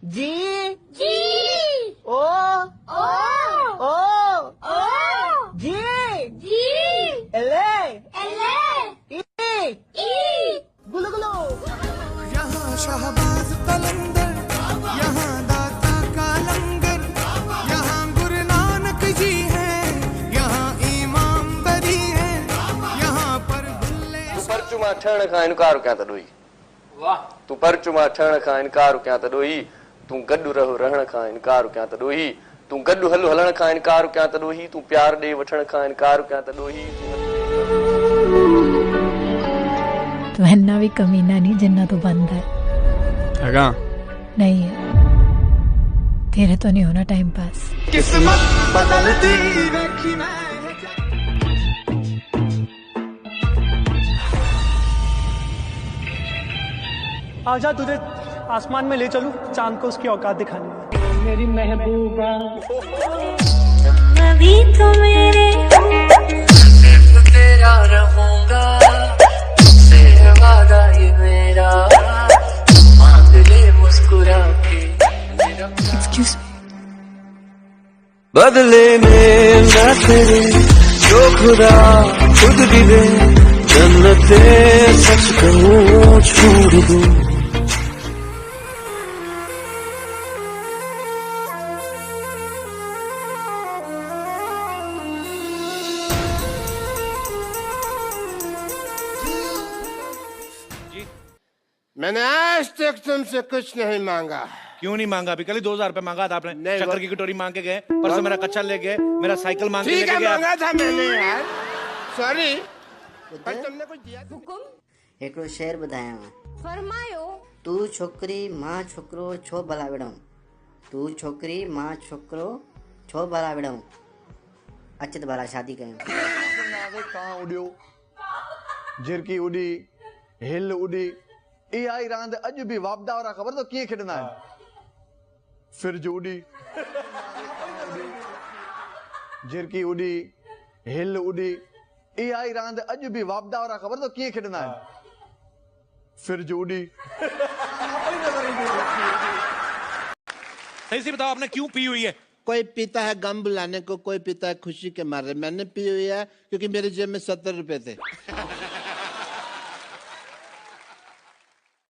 जी जी ओ ओ ओ ओ जी जी एले एले ई ई गुलू गुलू। यहाँ शहबाज कलंदर, यहाँ दाता का लंगर, यहाँ गुरु नानक जी हैं, यहाँ इमाम बरी है, यहाँ पर भुल्ले तू परचुमा ठहण खां इनकार कयां त ॾोही। वाह। तू परचुमा ठहण खां इनकार कयां त ॾोही। तू गॾु रहो रहण खां इनकार कयां त ॾोही। तू गॾु हल हलण खां इनकार कयां त ॾोही। तू प्यार ॾे वठण खां इनकार कयां त ॾोही। तो इन्ना भी कमीना नहीं जिन्ना तो बंद है। अगा नहीं है, तेरे तो नहीं होना टाइम पास। किस्मत बदलती देखी मैं। आजा तुझे आसमान में ले चलूं, चांद को उसकी औकात दिखाने। मेरी महबूबा अभी तो मेरे तेरा रहूंगा, तुझसे है वादा ये मेरा, मांग ले मुस्कुरा के मेरा। Excuse me. बदले में न तेरे जो खुदा खुद भी दे, जन्नते सच कहूँ छोड़ दूं। मैंने आज तक तुमसे कुछ नहीं मांगा। क्यों नहीं मांगा? अभी कल ही 2000 रुपए मांगा था आपने। नहीं, शक्कर की कटोरी मांग के गए, परसों मेरा कच्चा ले गए, मेरा साइकिल मांग के ठीक लेके है, गया। मांगा था मैंने यार, सॉरी, पर तुमने कुछ दिया था? हुकुम हिकिड़ो शेर ॿुधायां। फरमायो। तू छोकिरी मां छोकिरो छो भला विड़ऊं, तू छोकिरी मां छोकिरो छो भला विड़ऊं, अच त भला शादी कयूं। कां उॾियो, झिरकी उॾी, हिल उॾी, इहा ई रांदि अॼु बि वापदा वारा ख़बर अथव कीअं खेॾंदा आहिनि। फिरज उॾी, झिरकी उॾी, हिल उॾी, इहा ई रांदि अॼु बि वापदा वारा ख़बर अथव कीअं खेॾंदा आहिनि। फिरज उॾी। सही से बताओ, आपने क्यों पी हुई है? कोई पीता है गम बुलाने को, कोई पीता है खुशी के मारे। मैंने पी हुई है क्योंकि मेरी जेब में 70 रुपए थे।